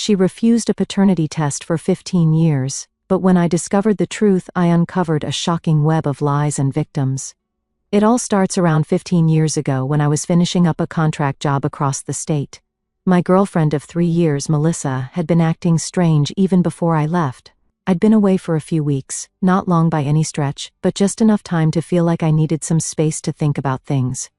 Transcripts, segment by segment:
She refused a paternity test for 15 years, but when I discovered the truth, I uncovered a shocking web of lies and victims. It all starts around 15 years ago when I was finishing up a contract job across the state. My girlfriend of 3 years, Melissa, had been acting strange even before I left. I'd been away for a few weeks, not long by any stretch, but just enough time to feel like I needed some space to think about things.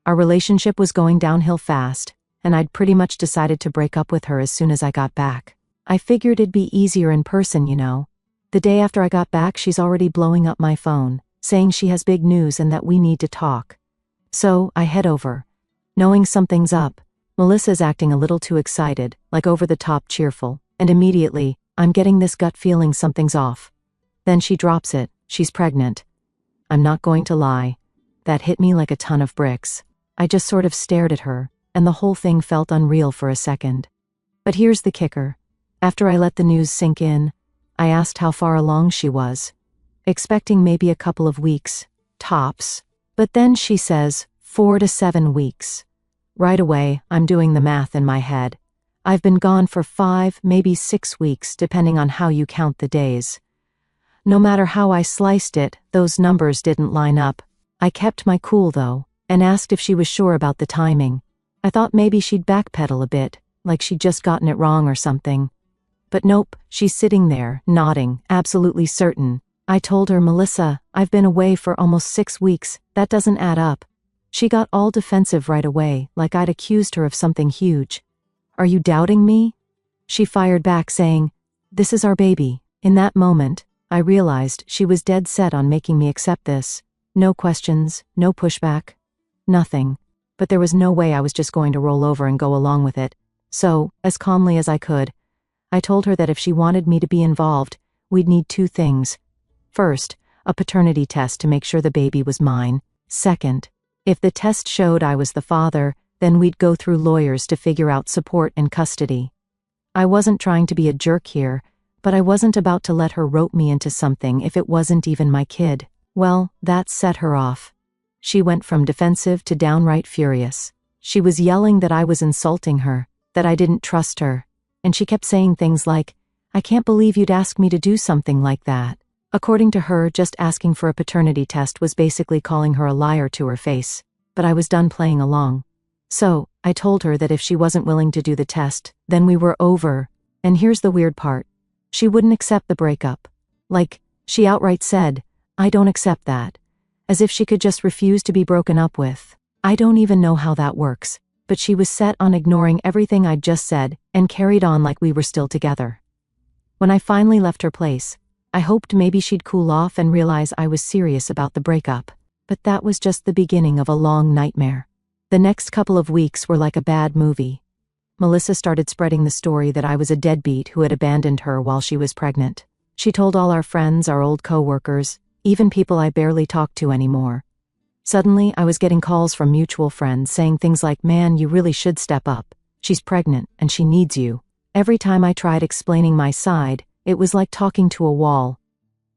Our relationship was going downhill fast, and I'd pretty much decided to break up with her as soon as I got back. I figured it'd be easier in person, you know. The day after I got back, she's already blowing up my phone, saying she has big news and that we need to talk. So, I head over. Knowing something's up, Melissa's acting a little too excited, like over-the-top cheerful, and immediately, I'm getting this gut feeling something's off. Then she drops it, she's pregnant. I'm not going to lie. That hit me like a ton of bricks. I just sort of stared at her, and the whole thing felt unreal for a second. But here's the kicker. After I let the news sink in, I asked how far along she was, expecting maybe a couple of weeks, tops. But then she says, 4 to 7 weeks. Right away, I'm doing the math in my head. I've been gone for 5, maybe 6 weeks, depending on how you count the days. No matter how I sliced it, those numbers didn't line up. I kept my cool though, and asked if she was sure about the timing. I thought maybe she'd backpedal a bit, like she'd just gotten it wrong or something. But nope, she's sitting there, nodding, absolutely certain. I told her, Melissa, I've been away for almost 6 weeks, that doesn't add up. She got all defensive right away, like I'd accused her of something huge. Are you doubting me? She fired back saying, this is our baby. In that moment, I realized she was dead set on making me accept this. No questions, no pushback, nothing. But there was no way I was just going to roll over and go along with it. So, as calmly as I could, I told her that if she wanted me to be involved, we'd need 2 things. First, a paternity test to make sure the baby was mine. Second, if the test showed I was the father, then we'd go through lawyers to figure out support and custody. I wasn't trying to be a jerk here, but I wasn't about to let her rope me into something if it wasn't even my kid. Well, that set her off. She went from defensive to downright furious. She was yelling that I was insulting her, that I didn't trust her, and she kept saying things like, I can't believe you'd ask me to do something like that. According to her, just asking for a paternity test was basically calling her a liar to her face, but I was done playing along. So, I told her that if she wasn't willing to do the test, then we were over. And here's the weird part. She wouldn't accept the breakup. Like, she outright said, I don't accept that. As if she could just refuse to be broken up with. I don't even know how that works, but she was set on ignoring everything I'd just said and carried on like we were still together. When I finally left her place, I hoped maybe she'd cool off and realize I was serious about the breakup. But that was just the beginning of a long nightmare. The next couple of weeks were like a bad movie. Melissa started spreading the story that I was a deadbeat who had abandoned her while she was pregnant. She told all our friends, our old co-workers, even people I barely talked to anymore. Suddenly, I was getting calls from mutual friends saying things like, man, you really should step up. She's pregnant, and she needs you. Every time I tried explaining my side, it was like talking to a wall.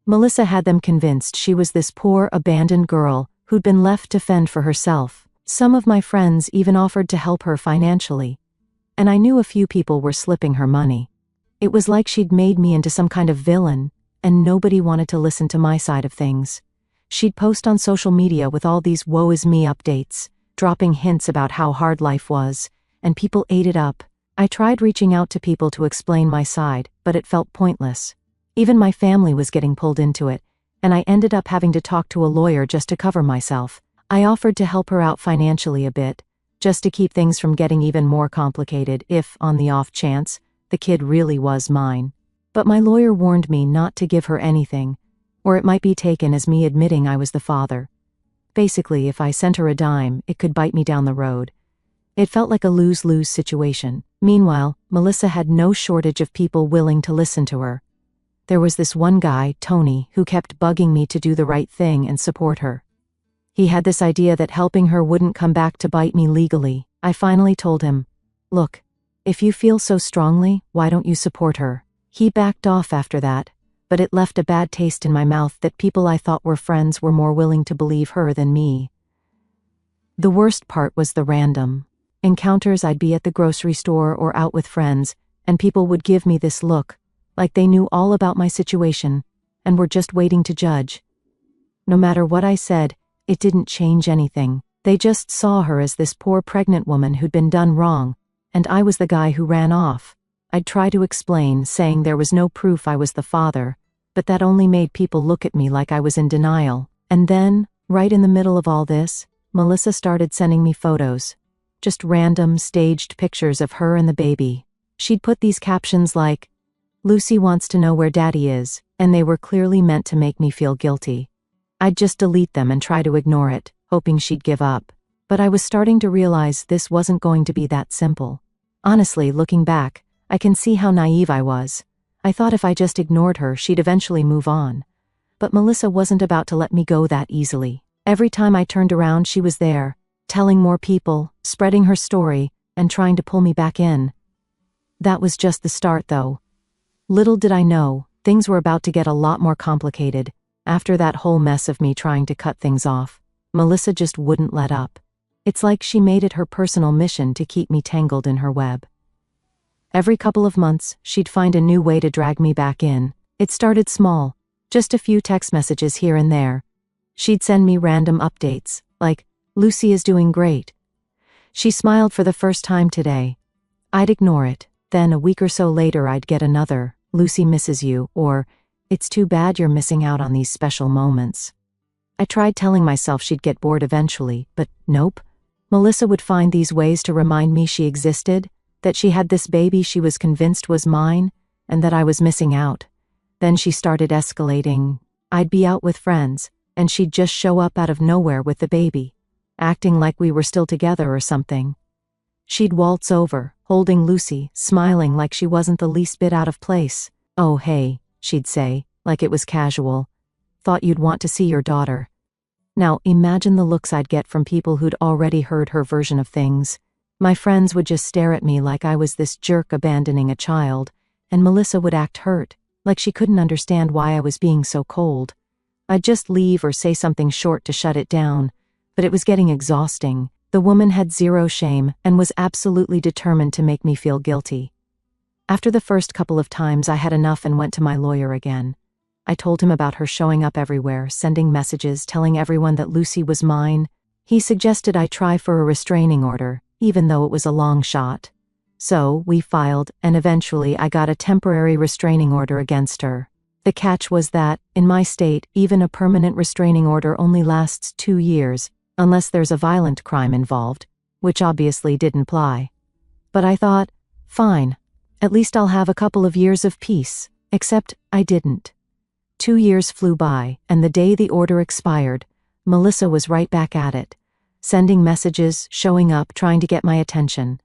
Melissa had them convinced she was this poor, abandoned girl who'd been left to fend for herself. Some of my friends even offered to help her financially. And I knew a few people were slipping her money. It was like she'd made me into some kind of villain, and nobody wanted to listen to my side of things. She'd post on social media with all these woe is me updates, dropping hints about how hard life was, and people ate it up. I tried reaching out to people to explain my side, but it felt pointless. Even my family was getting pulled into it, and I ended up having to talk to a lawyer just to cover myself. I offered to help her out financially a bit, just to keep things from getting even more complicated if, on the off chance, the kid really was mine. But my lawyer warned me not to give her anything, or it might be taken as me admitting I was the father. Basically, if I sent her a dime, it could bite me down the road. It felt like a lose-lose situation. Meanwhile, Melissa had no shortage of people willing to listen to her. There was this one guy, Tony, who kept bugging me to do the right thing and support her. He had this idea that helping her wouldn't come back to bite me legally. I finally told him, look, if you feel so strongly, why don't you support her? He backed off after that, but it left a bad taste in my mouth that people I thought were friends were more willing to believe her than me. The worst part was the random encounters. I'd be at the grocery store or out with friends, and people would give me this look, like they knew all about my situation, and were just waiting to judge. No matter what I said, it didn't change anything. They just saw her as this poor pregnant woman who'd been done wrong, and I was the guy who ran off. I'd try to explain, saying there was no proof I was the father, but that only made people look at me like I was in denial. And then, right in the middle of all this, Melissa started sending me photos. Just random, staged pictures of her and the baby. She'd put these captions like, "Lucy wants to know where Daddy is," and they were clearly meant to make me feel guilty. I'd just delete them and try to ignore it, hoping she'd give up. But I was starting to realize this wasn't going to be that simple. Honestly, looking back, I can see how naive I was. I thought if I just ignored her, she'd eventually move on. But Melissa wasn't about to let me go that easily. Every time I turned around, she was there, telling more people, spreading her story, and trying to pull me back in. That was just the start, though. Little did I know, things were about to get a lot more complicated. After that whole mess of me trying to cut things off, Melissa just wouldn't let up. It's like she made it her personal mission to keep me tangled in her web. Every couple of months, she'd find a new way to drag me back in. It started small, just a few text messages here and there. She'd send me random updates, like, "Lucy is doing great. She smiled for the first time today." I'd ignore it. Then a week or so later I'd get another, "Lucy misses you," or, "It's too bad you're missing out on these special moments." I tried telling myself she'd get bored eventually, but nope. Melissa would find these ways to remind me she existed, that she had this baby she was convinced was mine, and that I was missing out. Then she started escalating. I'd be out with friends, and she'd just show up out of nowhere with the baby, acting like we were still together or something. She'd waltz over, holding Lucy, smiling like she wasn't the least bit out of place. "Oh hey," she'd say, like it was casual. "Thought you'd want to see your daughter." Now, imagine the looks I'd get from people who'd already heard her version of things. My friends would just stare at me like I was this jerk abandoning a child, and Melissa would act hurt, like she couldn't understand why I was being so cold. I'd just leave or say something short to shut it down, but it was getting exhausting. The woman had zero shame and was absolutely determined to make me feel guilty. After the first couple of times, I had enough and went to my lawyer again. I told him about her showing up everywhere, sending messages, telling everyone that Lucy was mine. He suggested I try for a restraining order, even though it was a long shot. So, we filed, and eventually I got a temporary restraining order against her. The catch was that, in my state, even a permanent restraining order only lasts 2 years, unless there's a violent crime involved, which obviously didn't apply. But I thought, fine, at least I'll have a couple of years of peace, except I didn't. 2 years flew by, and the day the order expired, Melissa was right back at it, sending messages, showing up, trying to get my attention.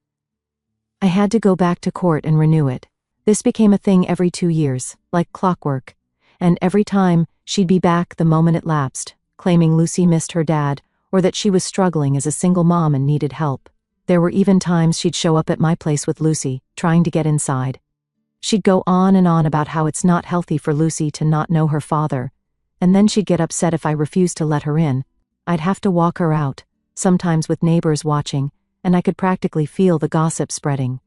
I had to go back to court and renew it. This became a thing every 2 years, like clockwork, and every time, she'd be back the moment it lapsed, claiming Lucy missed her dad, or that she was struggling as a single mom and needed help. There were even times she'd show up at my place with Lucy, trying to get inside. She'd go on and on about how it's not healthy for Lucy to not know her father, and then she'd get upset if I refused to let her in. I'd have to walk her out, sometimes with neighbors watching, and I could practically feel the gossip spreading.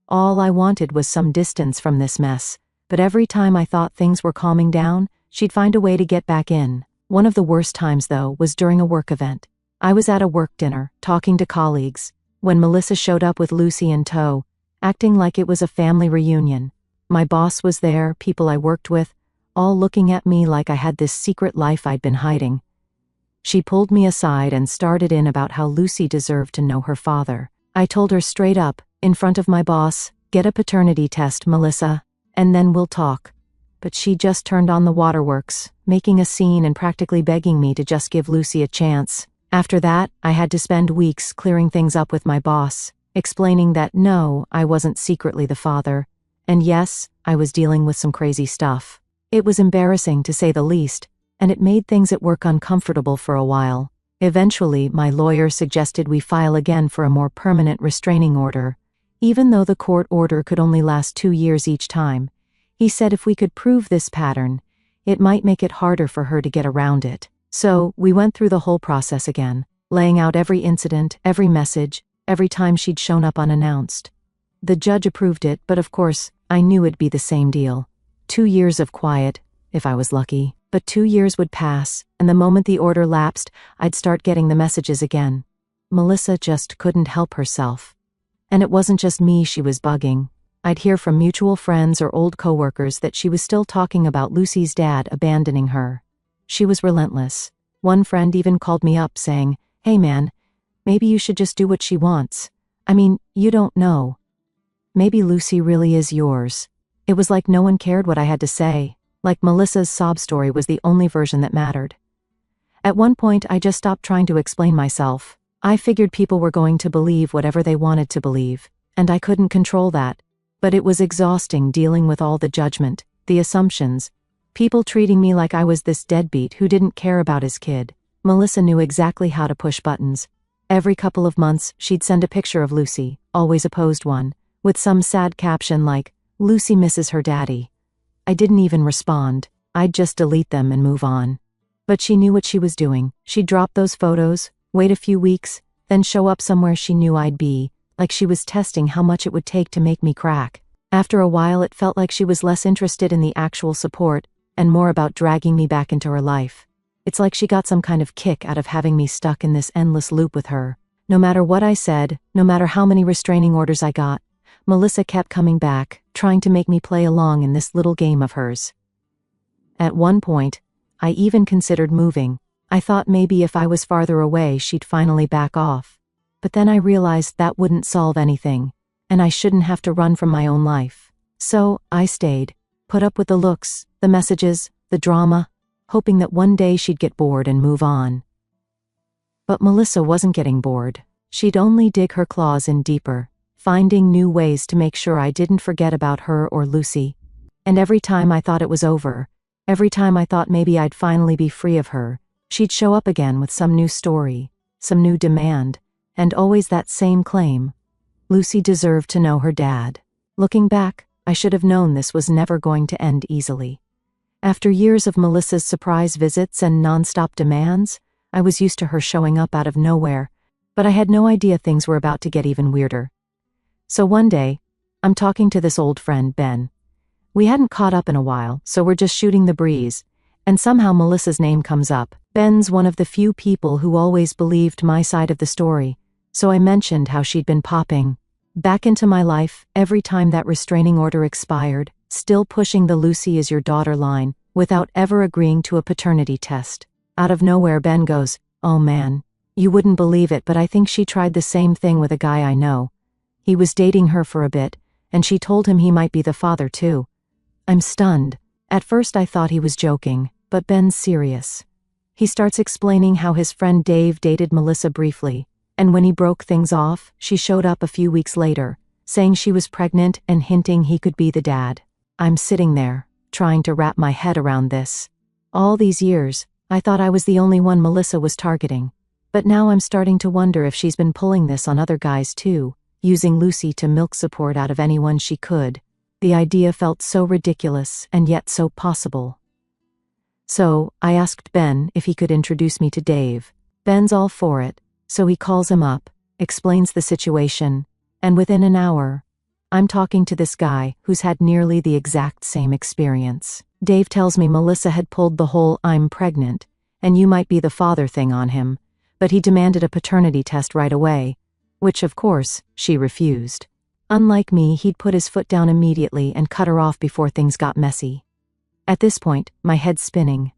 All I wanted was some distance from this mess, but every time I thought things were calming down, she'd find a way to get back in. One of the worst times, though, was during a work event. I was at a work dinner, talking to colleagues, when Melissa showed up with Lucy in tow, acting like it was a family reunion. My boss was there, people I worked with, all looking at me like I had this secret life I'd been hiding. She pulled me aside and started in about how Lucy deserved to know her father. I told her straight up, in front of my boss, "Get a paternity test, Melissa, and then we'll talk." But she just turned on the waterworks, making a scene and practically begging me to just give Lucy a chance. After that, I had to spend weeks clearing things up with my boss, explaining that no, I wasn't secretly the father, and yes, I was dealing with some crazy stuff. It was embarrassing, to say the least, and it made things at work uncomfortable for a while. Eventually, my lawyer suggested we file again for a more permanent restraining order. Even though the court order could only last 2 years each time, he said if we could prove this pattern, it might make it harder for her to get around it. So, we went through the whole process again, laying out every incident, every message, every time she'd shown up unannounced. The judge approved it, but of course, I knew it'd be the same deal. 2 years of quiet, if I was lucky. But 2 years would pass, and the moment the order lapsed, I'd start getting the messages again. Melissa just couldn't help herself. And it wasn't just me she was bugging. I'd hear from mutual friends or old coworkers that she was still talking about Lucy's dad abandoning her. She was relentless. One friend even called me up saying, "Hey man, maybe you should just do what she wants. I mean, you don't know. Maybe Lucy really is yours." It was like no one cared what I had to say, like Melissa's sob story was the only version that mattered. At one point, I just stopped trying to explain myself. I figured people were going to believe whatever they wanted to believe, and I couldn't control that. But it was exhausting dealing with all the judgment, the assumptions, people treating me like I was this deadbeat who didn't care about his kid. Melissa knew exactly how to push buttons. Every couple of months, she'd send a picture of Lucy, always a posed one, with some sad caption like, "Lucy misses her daddy." I didn't even respond. I'd just delete them and move on. But she knew what she was doing. She'd drop those photos, wait a few weeks, then show up somewhere she knew I'd be, like she was testing how much it would take to make me crack. After a while, it felt like she was less interested in the actual support and more about dragging me back into her life. It's like she got some kind of kick out of having me stuck in this endless loop with her. No matter what I said, no matter how many restraining orders I got, Melissa kept coming back, trying to make me play along in this little game of hers. At one point, I even considered moving. I thought maybe if I was farther away she'd finally back off. But then I realized that wouldn't solve anything, and I shouldn't have to run from my own life. So, I stayed, put up with the looks, the messages, the drama, hoping that one day she'd get bored and move on. But Melissa wasn't getting bored. She'd only dig her claws in deeper, finding new ways to make sure I didn't forget about her or Lucy. And every time I thought it was over, every time I thought maybe I'd finally be free of her, she'd show up again with some new story, some new demand, and always that same claim. Lucy deserved to know her dad. Looking back, I should have known this was never going to end easily. After years of Melissa's surprise visits and non-stop demands, I was used to her showing up out of nowhere, but I had no idea things were about to get even weirder. So one day, I'm talking to this old friend, Ben. We hadn't caught up in a while, so we're just shooting the breeze, and somehow Melissa's name comes up. Ben's one of the few people who always believed my side of the story, so I mentioned how she'd been popping back into my life every time that restraining order expired, still pushing the "Lucy is your daughter" line, without ever agreeing to a paternity test. Out of nowhere, Ben goes, "Oh man, you wouldn't believe it, but I think she tried the same thing with a guy I know. He was dating her for a bit, and she told him he might be the father too." I'm stunned. At first I thought he was joking, but Ben's serious. He starts explaining how his friend Dave dated Melissa briefly, and when he broke things off, she showed up a few weeks later, saying she was pregnant and hinting he could be the dad. I'm sitting there, trying to wrap my head around this. All these years, I thought I was the only one Melissa was targeting, but now I'm starting to wonder if she's been pulling this on other guys too, using Lucy to milk support out of anyone she could. The idea felt so ridiculous and yet so possible. So, I asked Ben if he could introduce me to Dave. Ben's all for it, so he calls him up, explains the situation, and within an hour, I'm talking to this guy who's had nearly the exact same experience. Dave tells me Melissa had pulled the whole "I'm pregnant, and you might be the father" thing on him, but he demanded a paternity test right away, which of course, she refused. Unlike me, he'd put his foot down immediately and cut her off before things got messy. At this point, my head's spinning.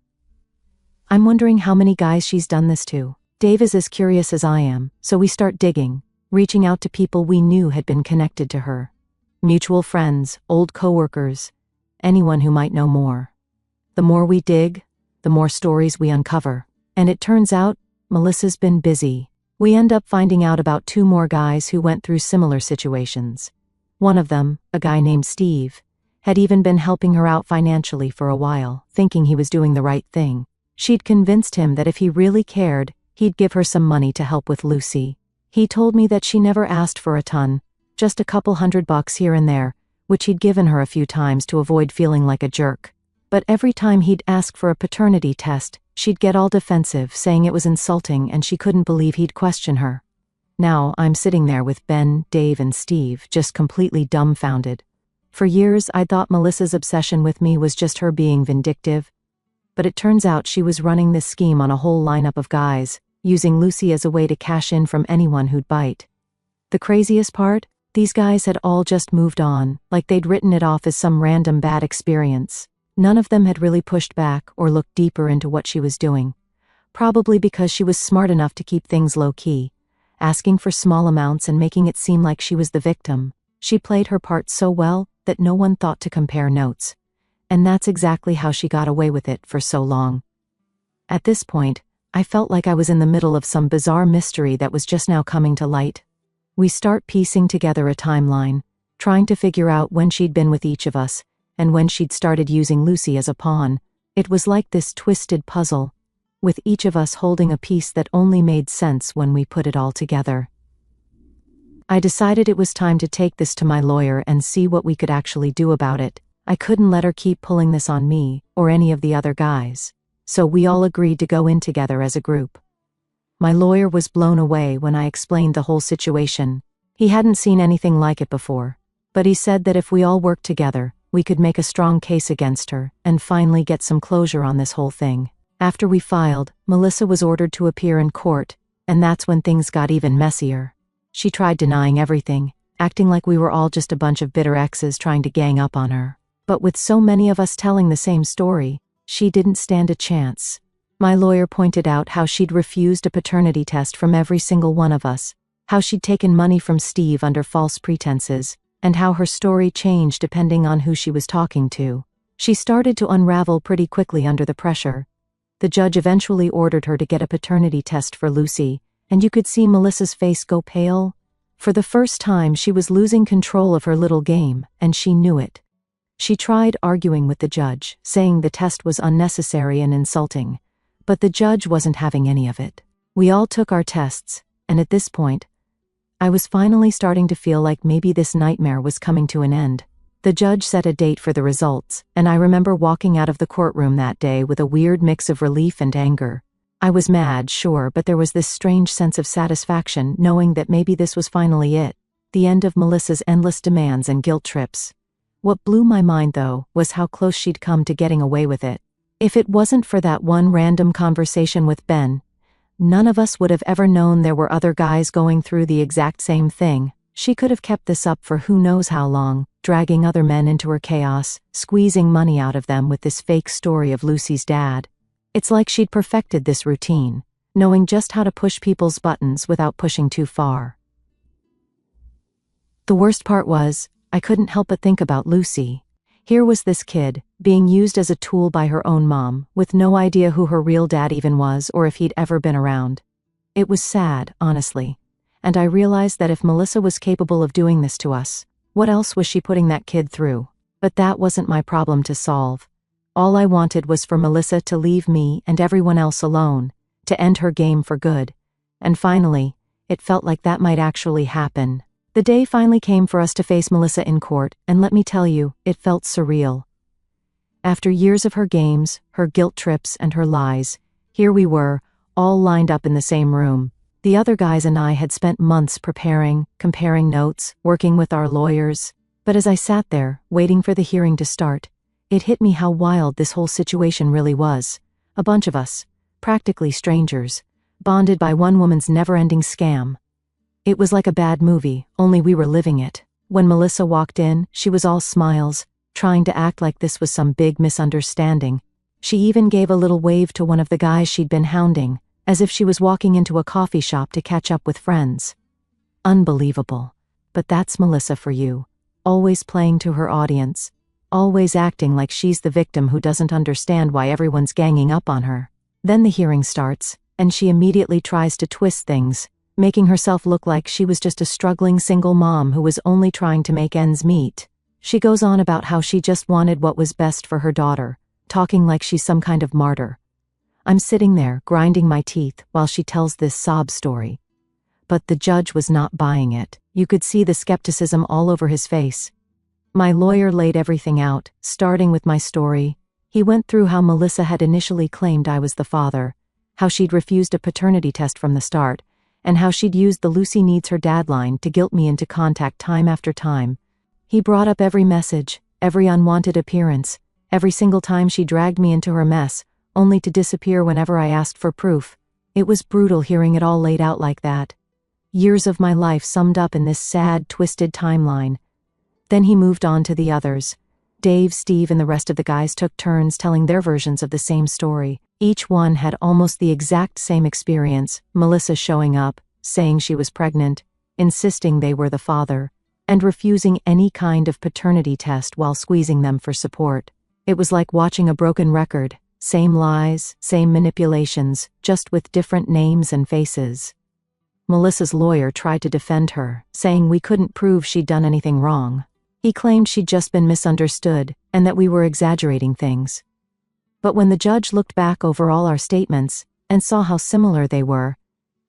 I'm wondering how many guys she's done this to. Dave is as curious as I am, so we start digging, reaching out to people we knew had been connected to her. Mutual friends, old coworkers, anyone who might know more. The more we dig, the more stories we uncover. And it turns out, Melissa's been busy. We end up finding out about 2 more guys who went through similar situations. One of them, a guy named Steve, had even been helping her out financially for a while, thinking he was doing the right thing. She'd convinced him that if he really cared, he'd give her some money to help with Lucy. He told me that she never asked for a ton, just a couple $100 here and there, which he'd given her a few times to avoid feeling like a jerk. But every time he'd ask for a paternity test, she'd get all defensive, saying it was insulting and she couldn't believe he'd question her. Now, I'm sitting there with Ben, Dave, and Steve, just completely dumbfounded. For years, I thought Melissa's obsession with me was just her being vindictive, but it turns out she was running this scheme on a whole lineup of guys, using Lucy as a way to cash in from anyone who'd bite. The craziest part? These guys had all just moved on, like they'd written it off as some random bad experience. None of them had really pushed back or looked deeper into what she was doing. Probably because she was smart enough to keep things low-key, asking for small amounts and making it seem like she was the victim. She played her part so well that no one thought to compare notes. And that's exactly how she got away with it for so long. At this point, I felt like I was in the middle of some bizarre mystery that was just now coming to light. We start piecing together a timeline, trying to figure out when she'd been with each of us, and when she'd started using Lucy as a pawn. It was like this twisted puzzle, with each of us holding a piece that only made sense when we put it all together. I decided it was time to take this to my lawyer and see what we could actually do about it. I couldn't let her keep pulling this on me, or any of the other guys. So we all agreed to go in together as a group. My lawyer was blown away when I explained the whole situation. He hadn't seen anything like it before, but he said that if we all worked together, we could make a strong case against her, and finally get some closure on this whole thing. After we filed, Melissa was ordered to appear in court, and that's when things got even messier. She tried denying everything, acting like we were all just a bunch of bitter exes trying to gang up on her. But with so many of us telling the same story, she didn't stand a chance. My lawyer pointed out how she'd refused a paternity test from every single one of us, how she'd taken money from Steve under false pretenses, and how her story changed depending on who she was talking to. She started to unravel pretty quickly under the pressure. The judge eventually ordered her to get a paternity test for Lucy, and you could see Melissa's face go pale. For the first time, she was losing control of her little game, and she knew it. She tried arguing with the judge, saying the test was unnecessary and insulting, but the judge wasn't having any of it. We all took our tests, and at this point, I was finally starting to feel like maybe this nightmare was coming to an end. The judge set a date for the results, and I remember walking out of the courtroom that day with a weird mix of relief and anger. I was mad, sure, but there was this strange sense of satisfaction knowing that maybe this was finally it, the end of Melissa's endless demands and guilt trips. What blew my mind, though, was how close she'd come to getting away with it. If it wasn't for that one random conversation with Ben, none of us would have ever known there were other guys going through the exact same thing. She could have kept this up for who knows how long, dragging other men into her chaos, squeezing money out of them with this fake story of Lucy's dad. It's like she'd perfected this routine, knowing just how to push people's buttons without pushing too far. The worst part was, I couldn't help but think about Lucy. Here was this kid, being used as a tool by her own mom, with no idea who her real dad even was or if he'd ever been around. It was sad, honestly, and I realized that if Melissa was capable of doing this to us, what else was she putting that kid through? But that wasn't my problem to solve. All I wanted was for Melissa to leave me and everyone else alone, to end her game for good. And finally, it felt like that might actually happen. The day finally came for us to face Melissa in court, and let me tell you, it felt surreal. After years of her games, her guilt trips, and her lies, here we were, all lined up in the same room. The other guys and I had spent months preparing, comparing notes, working with our lawyers. But as I sat there, waiting for the hearing to start, it hit me how wild this whole situation really was. A bunch of us, practically strangers, bonded by one woman's never-ending scam. It was like a bad movie, only we were living it. When Melissa walked in, she was all smiles, trying to act like this was some big misunderstanding. She even gave a little wave to one of the guys she'd been hounding, as if she was walking into a coffee shop to catch up with friends. Unbelievable. But that's Melissa for you. Always playing to her audience. Always acting like she's the victim who doesn't understand why everyone's ganging up on her. Then the hearing starts, and she immediately tries to twist things, making herself look like she was just a struggling single mom who was only trying to make ends meet. She goes on about how she just wanted what was best for her daughter, talking like she's some kind of martyr. I'm sitting there, grinding my teeth, while she tells this sob story. But the judge was not buying it. You could see the skepticism all over his face. My lawyer laid everything out, starting with my story. He went through how Melissa had initially claimed I was the father, how she'd refused a paternity test from the start, and how she'd used the Lucy needs her dad line to guilt me into contact time after time. He brought up every message, every unwanted appearance, every single time she dragged me into her mess, only to disappear whenever I asked for proof. It was brutal hearing it all laid out like that. Years of my life summed up in this sad, twisted timeline. Then he moved on to the others. Dave, Steve, and the rest of the guys took turns telling their versions of the same story. Each one had almost the exact same experience: Melissa showing up, saying she was pregnant, insisting they were the father, and refusing any kind of paternity test while squeezing them for support. It was like watching a broken record. Same lies, same manipulations, just with different names and faces. Melissa's lawyer tried to defend her, saying we couldn't prove she'd done anything wrong. He claimed she'd just been misunderstood, and that we were exaggerating things. But when the judge looked back over all our statements, and saw how similar they were,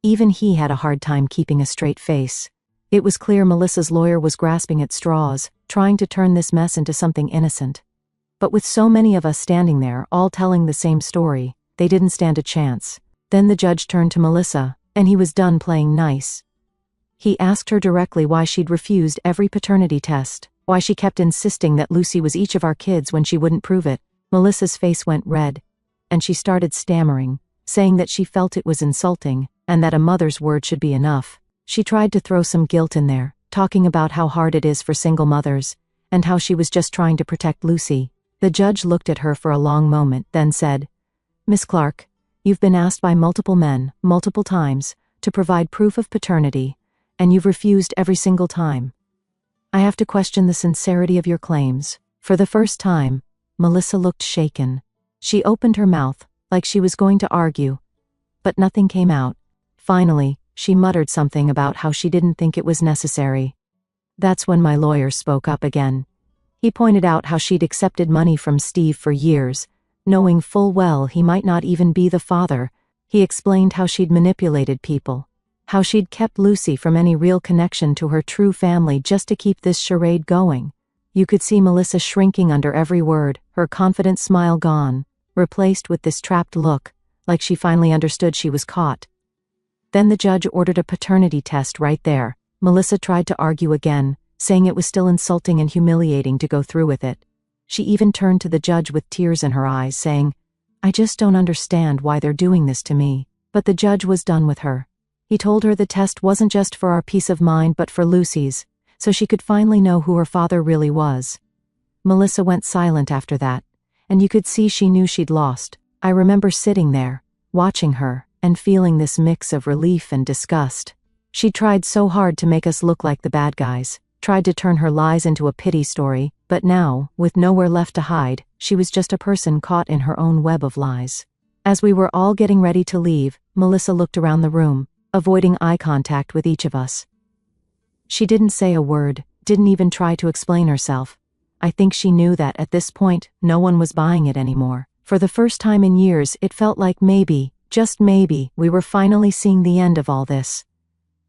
even he had a hard time keeping a straight face. It was clear Melissa's lawyer was grasping at straws, trying to turn this mess into something innocent. But with so many of us standing there, all telling the same story, they didn't stand a chance. Then the judge turned to Melissa, and he was done playing nice. He asked her directly why she'd refused every paternity test, why she kept insisting that Lucy was each of our kids when she wouldn't prove it. Melissa's face went red, and she started stammering, saying that she felt it was insulting, and that a mother's word should be enough. She tried to throw some guilt in there, talking about how hard it is for single mothers, and how she was just trying to protect Lucy. The judge looked at her for a long moment, then said, "Miss Clark, you've been asked by multiple men, multiple times, to provide proof of paternity, and you've refused every single time. I have to question the sincerity of your claims." For the first time, Melissa looked shaken. She opened her mouth, like she was going to argue, but nothing came out. Finally, she muttered something about how she didn't think it was necessary. That's when my lawyer spoke up again. He pointed out how she'd accepted money from Steve for years, knowing full well he might not even be the father. He explained how she'd manipulated people, how she'd kept Lucy from any real connection to her true family just to keep this charade going. You could see Melissa shrinking under every word, her confident smile gone, replaced with this trapped look, like she finally understood she was caught. Then the judge ordered a paternity test right there. Melissa tried to argue again, saying it was still insulting and humiliating to go through with it. She even turned to the judge with tears in her eyes, saying, "I just don't understand why they're doing this to me." But the judge was done with her. He told her the test wasn't just for our peace of mind but for Lucy's, so she could finally know who her father really was. Melissa went silent after that, and you could see she knew she'd lost. I remember sitting there, watching her, and feeling this mix of relief and disgust. She tried so hard to make us look like the bad guys, tried to turn her lies into a pity story, but now, with nowhere left to hide, she was just a person caught in her own web of lies. As we were all getting ready to leave, Melissa looked around the room, avoiding eye contact with each of us. She didn't say a word, didn't even try to explain herself. I think she knew that at this point, no one was buying it anymore. For the first time in years, it felt like maybe, just maybe, we were finally seeing the end of all this.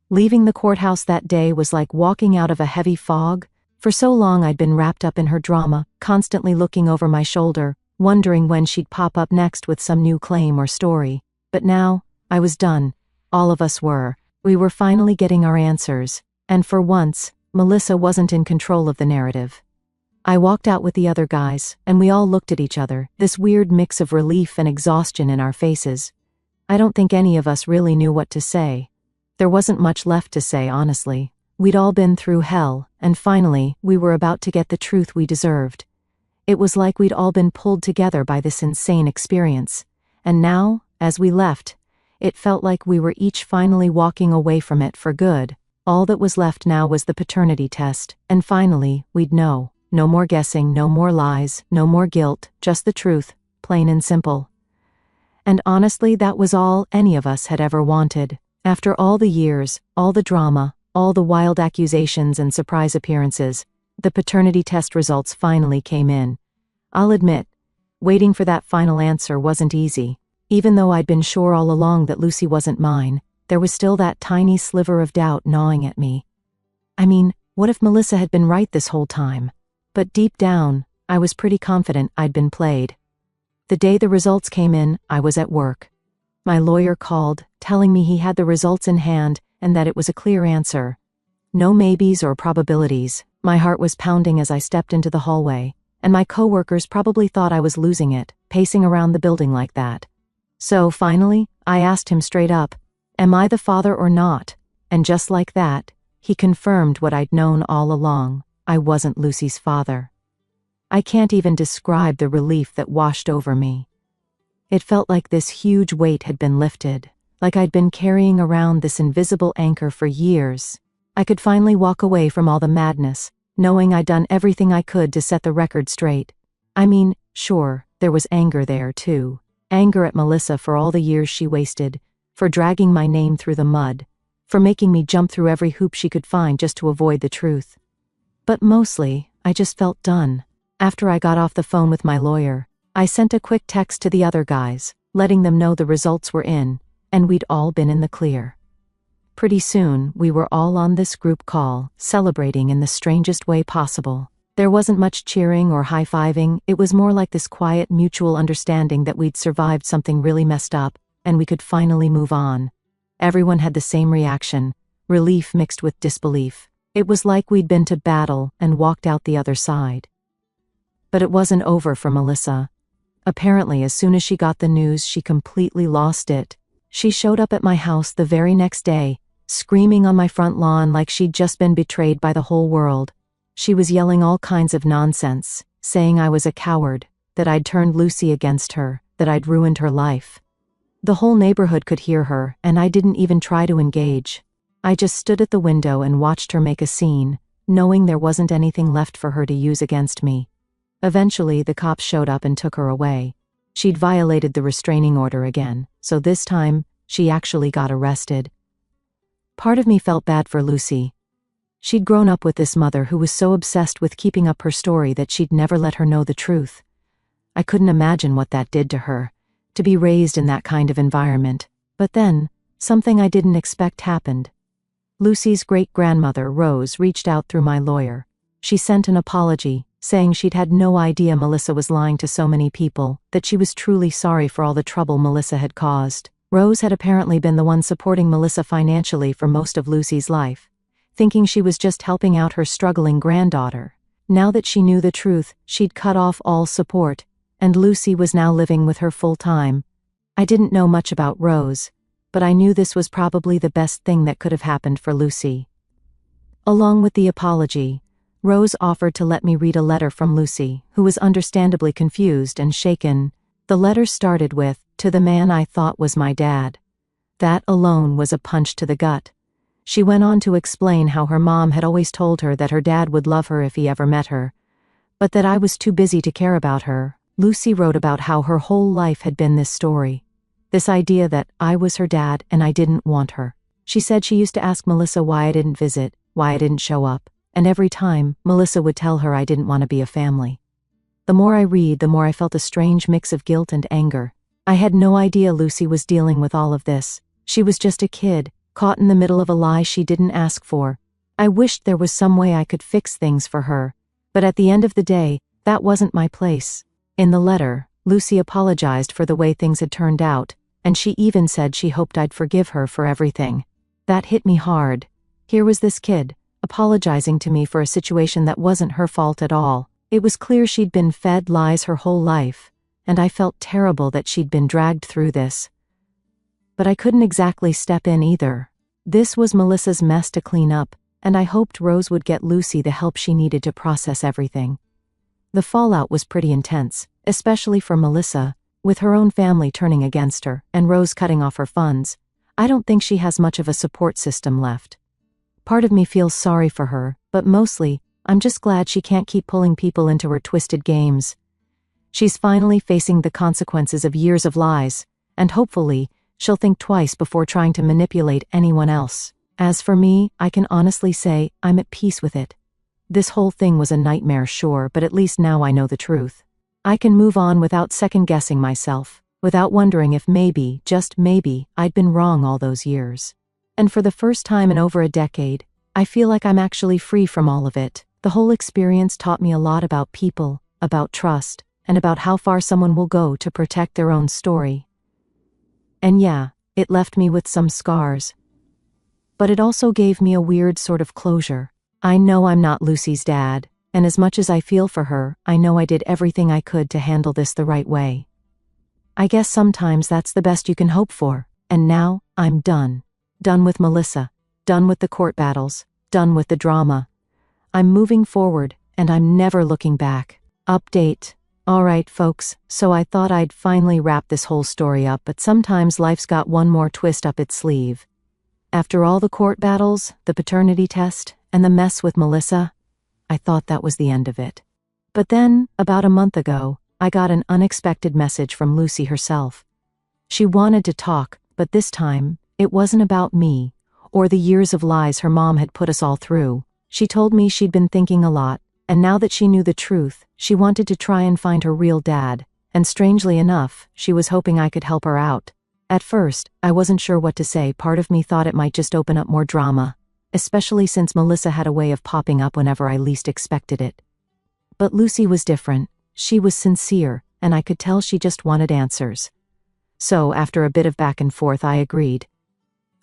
Leaving the courthouse that day was like walking out of a heavy fog. For so long I'd been wrapped up in her drama, constantly looking over my shoulder, wondering when she'd pop up next with some new claim or story. But now, I was done. All of us were. We were finally getting our answers. And for once, Melissa wasn't in control of the narrative. I walked out with the other guys, and we all looked at each other, this weird mix of relief and exhaustion in our faces. I don't think any of us really knew what to say. There wasn't much left to say, honestly. We'd all been through hell, and finally, we were about to get the truth we deserved. It was like we'd all been pulled together by this insane experience. And now, as we left, it felt like we were each finally walking away from it for good. All that was left now was the paternity test, and finally, we'd know. No more guessing, no more lies, no more guilt, just the truth, plain and simple. And honestly, that was all any of us had ever wanted. After all the years, all the drama, all the wild accusations and surprise appearances, the paternity test results finally came in. I'll admit, waiting for that final answer wasn't easy. Even though I'd been sure all along that Lucy wasn't mine, there was still that tiny sliver of doubt gnawing at me. I mean, what if Melissa had been right this whole time? But deep down, I was pretty confident I'd been played. The day the results came in, I was at work. My lawyer called, telling me he had the results in hand and that it was a clear answer. No maybes or probabilities. My heart was pounding as I stepped into the hallway, and my coworkers probably thought I was losing it, pacing around the building like that. So, finally, I asked him straight up, "Am I the father or not?" And just like that, he confirmed what I'd known all along. I wasn't Lucy's father. I can't even describe the relief that washed over me. It felt like this huge weight had been lifted, like I'd been carrying around this invisible anchor for years. I could finally walk away from all the madness, knowing I'd done everything I could to set the record straight. I mean, sure, there was anger there too. Anger at Melissa for all the years she wasted, for dragging my name through the mud, for making me jump through every hoop she could find just to avoid the truth. But mostly, I just felt done. After I got off the phone with my lawyer, I sent a quick text to the other guys, letting them know the results were in, and we'd all been in the clear. Pretty soon, we were all on this group call, celebrating in the strangest way possible. There wasn't much cheering or high-fiving, it was more like this quiet mutual understanding that we'd survived something really messed up, and we could finally move on. Everyone had the same reaction, relief mixed with disbelief. It was like we'd been to battle and walked out the other side. But it wasn't over for Melissa. Apparently, as soon as she got the news, she completely lost it. She showed up at my house the very next day, screaming on my front lawn like she'd just been betrayed by the whole world. She was yelling all kinds of nonsense, saying I was a coward, that I'd turned Lucy against her, that I'd ruined her life. The whole neighborhood could hear her, and I didn't even try to engage. I just stood at the window and watched her make a scene, knowing there wasn't anything left for her to use against me. Eventually, the cops showed up and took her away. She'd violated the restraining order again, so this time, she actually got arrested. Part of me felt bad for Lucy. She'd grown up with this mother who was so obsessed with keeping up her story that she'd never let her know the truth. I couldn't imagine what that did to her, to be raised in that kind of environment. But then, something I didn't expect happened. Lucy's great-grandmother, Rose, reached out through my lawyer. She sent an apology, saying she'd had no idea Melissa was lying to so many people, that she was truly sorry for all the trouble Melissa had caused. Rose had apparently been the one supporting Melissa financially for most of Lucy's life, thinking she was just helping out her struggling granddaughter. Now that she knew the truth, she'd cut off all support, and Lucy was now living with her full-time. I didn't know much about Rose, but I knew this was probably the best thing that could have happened for Lucy. Along with the apology, Rose offered to let me read a letter from Lucy, who was understandably confused and shaken. The letter started with, "To the man I thought was my dad." That alone was a punch to the gut. She went on to explain how her mom had always told her that her dad would love her if he ever met her, but that I was too busy to care about her. Lucy wrote about how her whole life had been this story. This idea that I was her dad and I didn't want her. She said she used to ask Melissa why I didn't visit, why I didn't show up, and every time, Melissa would tell her I didn't want to be a family. The more I read, the more I felt a strange mix of guilt and anger. I had no idea Lucy was dealing with all of this. She was just a kid, caught in the middle of a lie she didn't ask for. I wished there was some way I could fix things for her, but at the end of the day, that wasn't my place. In the letter, Lucy apologized for the way things had turned out, and she even said she hoped I'd forgive her for everything. That hit me hard. Here was this kid, apologizing to me for a situation that wasn't her fault at all. It was clear she'd been fed lies her whole life, and I felt terrible that she'd been dragged through this. But I couldn't exactly step in either. This was Melissa's mess to clean up, and I hoped Rose would get Lucy the help she needed to process everything. The fallout was pretty intense, especially for Melissa, with her own family turning against her and Rose cutting off her funds. I don't think she has much of a support system left. Part of me feels sorry for her, but mostly, I'm just glad she can't keep pulling people into her twisted games. She's finally facing the consequences of years of lies, and hopefully, she'll think twice before trying to manipulate anyone else. As for me, I can honestly say, I'm at peace with it. This whole thing was a nightmare, sure, but at least now I know the truth. I can move on without second-guessing myself, without wondering if maybe, just maybe, I'd been wrong all those years. And for the first time in over a decade, I feel like I'm actually free from all of it. The whole experience taught me a lot about people, about trust, and about how far someone will go to protect their own story. And yeah, it left me with some scars. But it also gave me a weird sort of closure. I know I'm not Lucy's dad, and as much as I feel for her, I know I did everything I could to handle this the right way. I guess sometimes that's the best you can hope for, and now, I'm done. Done with Melissa. Done with the court battles. Done with the drama. I'm moving forward, and I'm never looking back. Update. Alright folks, so I thought I'd finally wrap this whole story up, but sometimes life's got one more twist up its sleeve. After all the court battles, the paternity test, and the mess with Melissa, I thought that was the end of it. But then, about a month ago, I got an unexpected message from Lucy herself. She wanted to talk, but this time, it wasn't about me, or the years of lies her mom had put us all through. She told me she'd been thinking a lot, and now that she knew the truth, she wanted to try and find her real dad, and strangely enough, she was hoping I could help her out. At first, I wasn't sure what to say. Part of me thought it might just open up more drama, especially since Melissa had a way of popping up whenever I least expected it. But Lucy was different. She was sincere, and I could tell she just wanted answers. So, after a bit of back and forth, I agreed.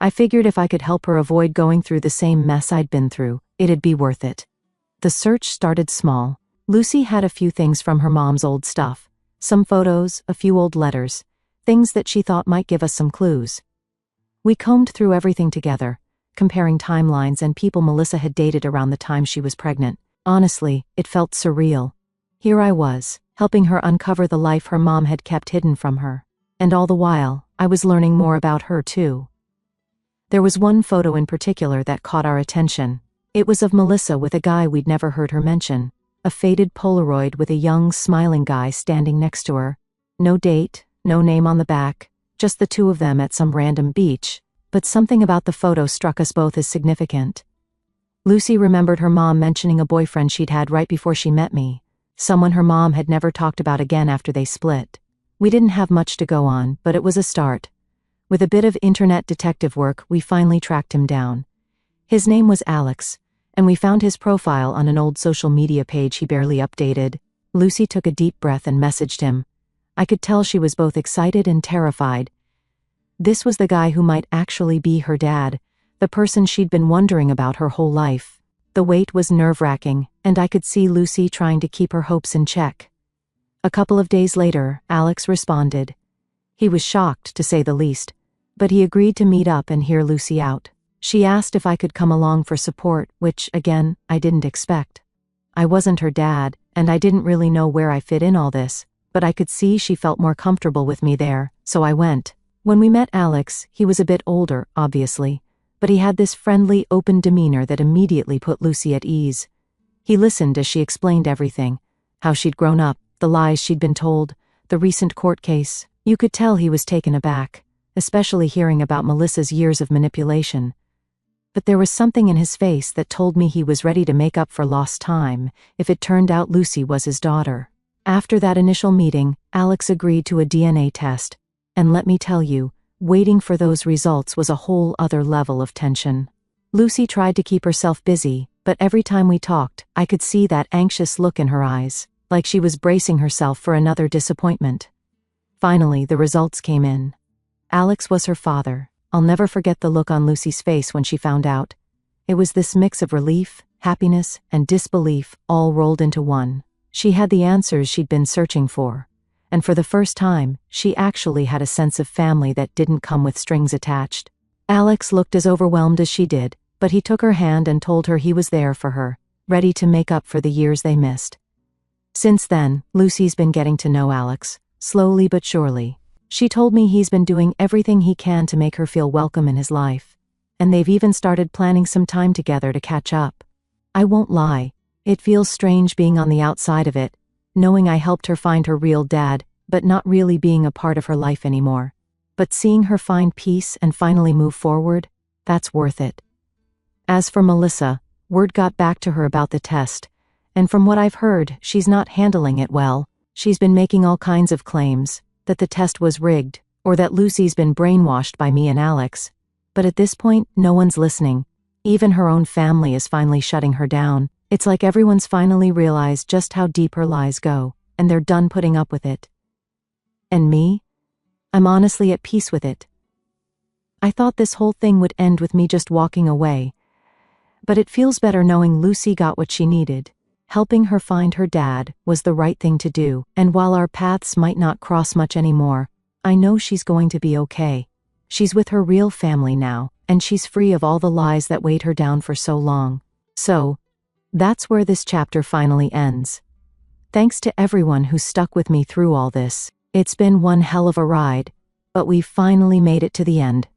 I figured if I could help her avoid going through the same mess I'd been through, it'd be worth it. The search started small. Lucy had a few things from her mom's old stuff. Some photos, a few old letters. Things that she thought might give us some clues. We combed through everything together, comparing timelines and people Melissa had dated around the time she was pregnant. Honestly, it felt surreal. Here I was, helping her uncover the life her mom had kept hidden from her. And all the while, I was learning more about her too. There was one photo in particular that caught our attention. It was of Melissa with a guy we'd never heard her mention. A faded Polaroid with a young, smiling guy standing next to her. No date, no name on the back, just the two of them at some random beach, but something about the photo struck us both as significant. Lucy remembered her mom mentioning a boyfriend she'd had right before she met me, someone her mom had never talked about again after they split. We didn't have much to go on, but it was a start. With a bit of internet detective work, we finally tracked him down. His name was Alex, and we found his profile on an old social media page he barely updated. Lucy took a deep breath and messaged him. I could tell she was both excited and terrified. This was the guy who might actually be her dad, the person she'd been wondering about her whole life. The wait was nerve-wracking, and I could see Lucy trying to keep her hopes in check. A couple of days later, Alex responded. He was shocked, to say the least, but he agreed to meet up and hear Lucy out. She asked if I could come along for support, which, again, I didn't expect. I wasn't her dad, and I didn't really know where I fit in all this, but I could see she felt more comfortable with me there, so I went. When we met Alex, he was a bit older, obviously, but he had this friendly, open demeanor that immediately put Lucy at ease. He listened as she explained everything, how she'd grown up, the lies she'd been told, the recent court case. You could tell he was taken aback, especially hearing about Melissa's years of manipulation. But there was something in his face that told me he was ready to make up for lost time if it turned out Lucy was his daughter. After that initial meeting, Alex agreed to a DNA test, and let me tell you, waiting for those results was a whole other level of tension. Lucy tried to keep herself busy, but every time we talked, I could see that anxious look in her eyes, like she was bracing herself for another disappointment. Finally, the results came in. Alex was her father. I'll never forget the look on Lucy's face when she found out. It was this mix of relief, happiness, and disbelief all rolled into one. She had the answers she'd been searching for. And for the first time, she actually had a sense of family that didn't come with strings attached. Alex looked as overwhelmed as she did, but he took her hand and told her he was there for her, ready to make up for the years they missed. Since then, Lucy's been getting to know Alex, slowly but surely. She told me he's been doing everything he can to make her feel welcome in his life. And they've even started planning some time together to catch up. I won't lie, it feels strange being on the outside of it, knowing I helped her find her real dad, but not really being a part of her life anymore. But seeing her find peace and finally move forward, that's worth it. As for Melissa, word got back to her about the test, and from what I've heard, she's not handling it well. She's been making all kinds of claims, that the test was rigged, or that Lucy's been brainwashed by me and Alex. But at this point, no one's listening. Even her own family is finally shutting her down. It's like everyone's finally realized just how deep her lies go, and they're done putting up with it. And me? I'm honestly at peace with it. I thought this whole thing would end with me just walking away. But it feels better knowing Lucy got what she needed. Helping her find her dad was the right thing to do, and while our paths might not cross much anymore, I know she's going to be okay. She's with her real family now, and she's free of all the lies that weighed her down for so long. So, that's where this chapter finally ends. Thanks to everyone who stuck with me through all this. It's been one hell of a ride, but we've finally made it to the end.